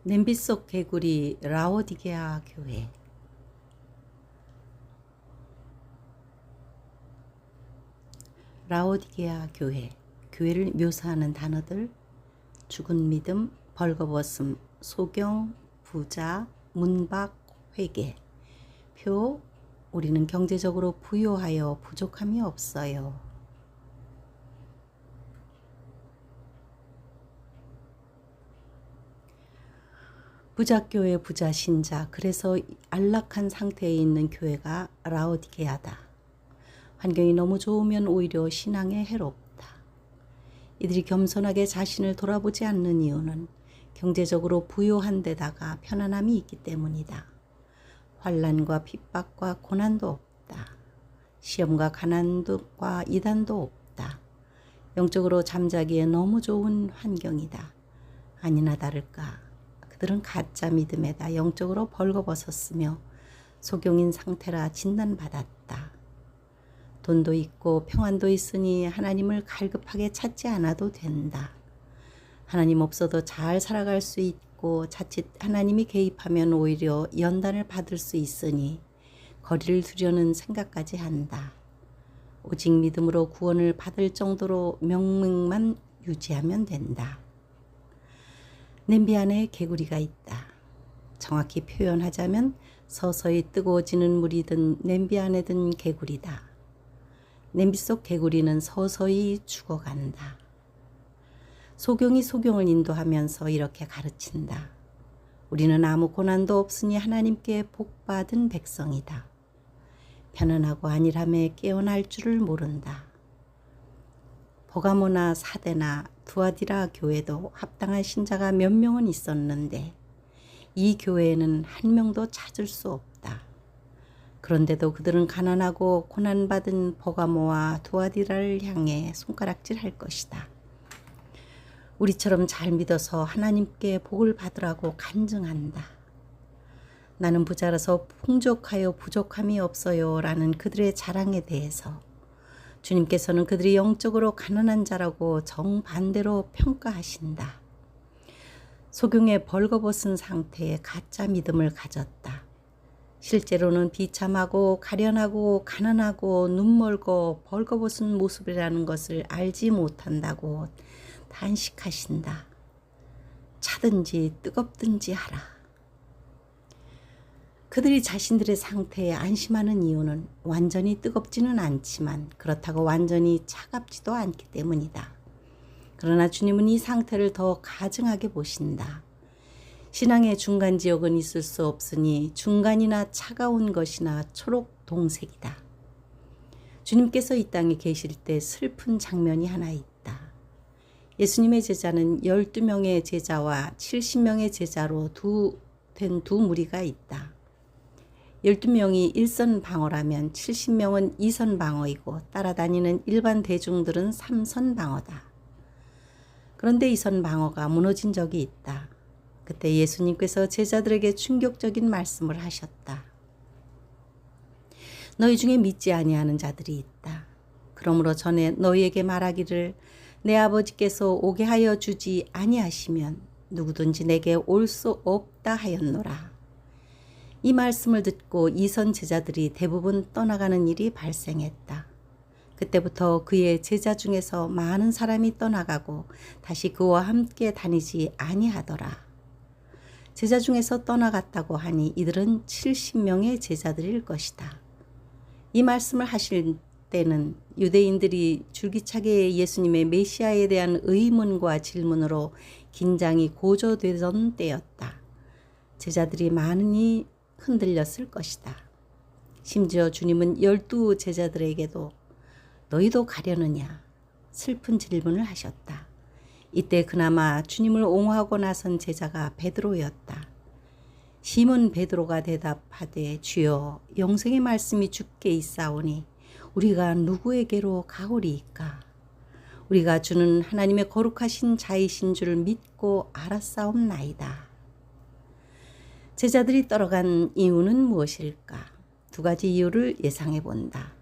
냄비 속 개구리 라오디게아 교회. 라오디게아 교회. 교회를 묘사하는 단어들: 죽은 믿음, 벌거벗음, 소경, 부자, 문박, 회개. 표: 우리는 경제적으로 부유하여 부족함이 없어요. 부자교회 부자신자, 그래서 안락한 상태에 있는 교회가 라오디게아다. 환경이 너무 좋으면 오히려 신앙에 해롭다. 이들이 겸손하게 자신을 돌아보지 않는 이유는 경제적으로 부유한 데다가 편안함이 있기 때문이다. 환난과 핍박과 고난도 없다. 시험과 가난과 이단도 없다. 영적으로 잠자기에 너무 좋은 환경이다. 아니나 다를까 그들은 가짜 믿음에다 영적으로 벌거벗었으며 소경인 상태라 진단받았다. 돈도 있고 평안도 있으니 하나님을 갈급하게 찾지 않아도 된다. 하나님 없어도 잘 살아갈 수 있고 자칫 하나님이 개입하면 오히려 연단을 받을 수 있으니 거리를 두려는 생각까지 한다. 오직 믿음으로 구원을 받을 정도로 명맥만 유지하면 된다. 냄비 안에 개구리가 있다. 정확히 표현하자면 서서히 뜨거워지는 물이 든 냄비 안에 든 개구리다. 냄비 속 개구리는 서서히 죽어간다. 소경이 소경을 인도하면서 이렇게 가르친다. 우리는 아무 고난도 없으니 하나님께 복받은 백성이다. 편안하고 안일함에 깨어날 줄을 모른다. 버가모나 사데나 두아디라 교회도 합당한 신자가 몇 명은 있었는데 이 교회에는 한 명도 찾을 수 없다. 그런데도 그들은 가난하고 고난받은 버가모와 두아디라를 향해 손가락질할 것이다. 우리처럼 잘 믿어서 하나님께 복을 받으라고 간증한다. 나는 부자라서 풍족하여 부족함이 없어요 라는 그들의 자랑에 대해서 주님께서는 그들이 영적으로 가난한 자라고 정반대로 평가하신다. 소경의 벌거벗은 상태에 가짜 믿음을 가졌다. 실제로는 비참하고 가련하고 가난하고 눈멀고 벌거벗은 모습이라는 것을 알지 못한다고 단식하신다. 차든지 뜨겁든지 하라. 그들이 자신들의 상태에 안심하는 이유는 완전히 뜨겁지는 않지만 그렇다고 완전히 차갑지도 않기 때문이다. 그러나 주님은 이 상태를 더 가증하게 보신다. 신앙의 중간 지역은 있을 수 없으니 중간이나 차가운 것이나 초록 동색이다. 주님께서 이 땅에 계실 때 슬픈 장면이 하나 있다. 예수님의 제자는 12명의 제자와 70명의 제자로 된 두 무리가 있다. 12명이 일선 방어라면 70명은 이선 방어이고 따라다니는 일반 대중들은 3선 방어다. 그런데 이선 방어가 무너진 적이 있다. 그때 예수님께서 제자들에게 충격적인 말씀을 하셨다. 너희 중에 믿지 아니하는 자들이 있다. 그러므로 전에 너희에게 말하기를 내 아버지께서 오게 하여 주지 아니하시면 누구든지 내게 올 수 없다 하였노라. 이 말씀을 듣고 이선 제자들이 대부분 떠나가는 일이 발생했다. 그때부터 그의 제자 중에서 많은 사람이 떠나가고 다시 그와 함께 다니지 아니하더라. 제자 중에서 떠나갔다고 하니 이들은 70명의 제자들일 것이다. 이 말씀을 하실 때는 유대인들이 줄기차게 예수님의 메시아에 대한 의문과 질문으로 긴장이 고조되던 때였다. 제자들이 많이 흔들렸을 것이다. 심지어 주님은 12 제자들에게도 너희도 가려느냐 슬픈 질문을 하셨다. 이때 그나마 주님을 옹호하고 나선 제자가 베드로였다. 시몬 베드로가 대답하되 주여 영생의 말씀이 주께 있사오니 우리가 누구에게로 가오리이까? 우리가 주는 하나님의 거룩하신 자이신 줄 믿고 알았사옵나이다. 제자들이 떠나간 이유는 무엇일까? 두 가지 이유를 예상해 본다.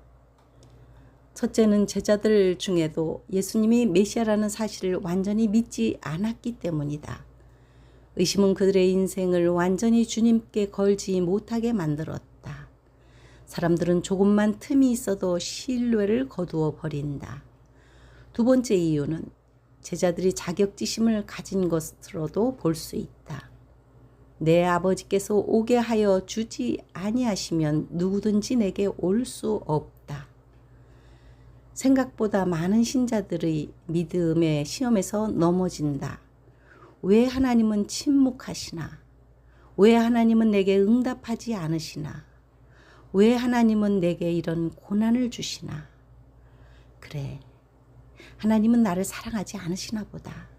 첫째는 제자들 중에도 예수님이 메시아라는 사실을 완전히 믿지 않았기 때문이다. 의심은 그들의 인생을 완전히 주님께 걸지 못하게 만들었다. 사람들은 조금만 틈이 있어도 신뢰를 거두어 버린다. 두 번째 이유는 제자들이 자격지심을 가진 것으로도 볼 수 있다. 내 아버지께서 오게 하여 주지 아니하시면 누구든지 내게 올 수 없다. 생각보다 많은 신자들의 믿음의 시험에서 넘어진다. 왜 하나님은 침묵하시나? 왜 하나님은 내게 응답하지 않으시나? 왜 하나님은 내게 이런 고난을 주시나? 그래, 하나님은 나를 사랑하지 않으시나 보다.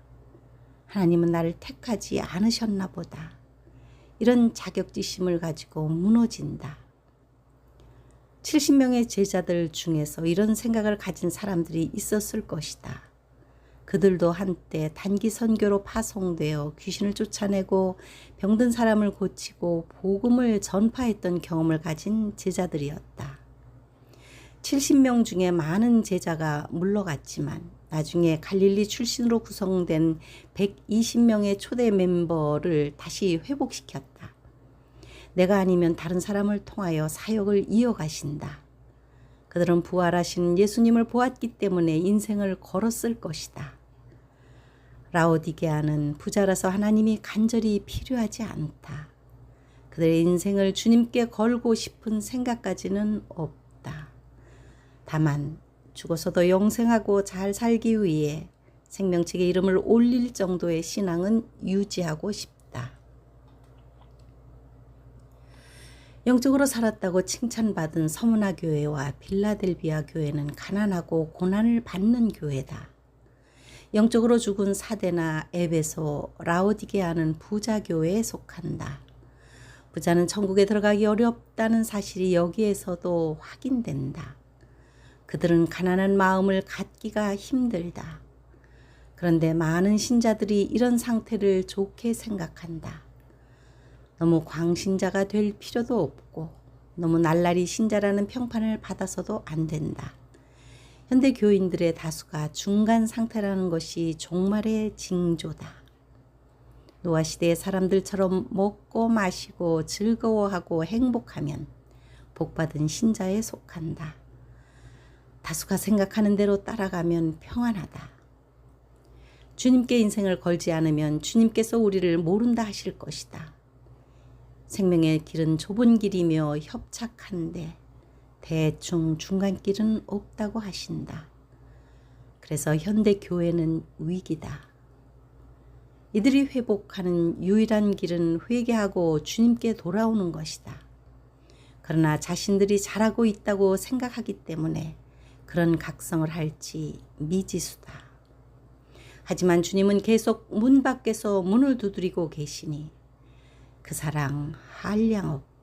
하나님은 나를 택하지 않으셨나 보다. 이런 자격지심을 가지고 무너진다. 70명의 제자들 중에서 이런 생각을 가진 사람들이 있었을 것이다. 그들도 한때 단기 선교로 파송되어 귀신을 쫓아내고 병든 사람을 고치고 복음을 전파했던 경험을 가진 제자들이었다. 70명 중에 많은 제자가 물러갔지만 나중에 갈릴리 출신으로 구성된 120명의 초대 멤버를 다시 회복시켰다. 내가 아니면 다른 사람을 통하여 사역을 이어가신다. 그들은 부활하신 예수님을 보았기 때문에 인생을 걸었을 것이다. 라오디게아는 부자라서 하나님이 간절히 필요하지 않다. 그들의 인생을 주님께 걸고 싶은 생각까지는 없다. 다만 죽어서도 영생하고 잘 살기 위해 생명책의 이름을 올릴 정도의 신앙은 유지하고 싶다. 영적으로 살았다고 칭찬받은 서문화 교회와 빌라델비아 교회는 가난하고 고난을 받는 교회다. 영적으로 죽은 사데나 에베소, 라오디게아는 부자 교회에 속한다. 부자는 천국에 들어가기 어렵다는 사실이 여기에서도 확인된다. 그들은 가난한 마음을 갖기가 힘들다. 그런데 많은 신자들이 이런 상태를 좋게 생각한다. 너무 광신자가 될 필요도 없고 너무 날라리 신자라는 평판을 받아서도 안 된다. 현대 교인들의 다수가 중간 상태라는 것이 종말의 징조다. 노아 시대의 사람들처럼 먹고 마시고 즐거워하고 행복하면 복받은 신자에 속한다. 다수가 생각하는 대로 따라가면 평안하다. 주님께 인생을 걸지 않으면 주님께서 우리를 모른다 하실 것이다. 생명의 길은 좁은 길이며 협착한데 대충 중간길은 없다고 하신다. 그래서 현대 교회는 위기다. 이들이 회복하는 유일한 길은 회개하고 주님께 돌아오는 것이다. 그러나 자신들이 잘하고 있다고 생각하기 때문에 그런 각성을 할지 미지수다. 하지만 주님은 계속 문 밖에서 문을 두드리고 계시니 그 사랑 한량없다.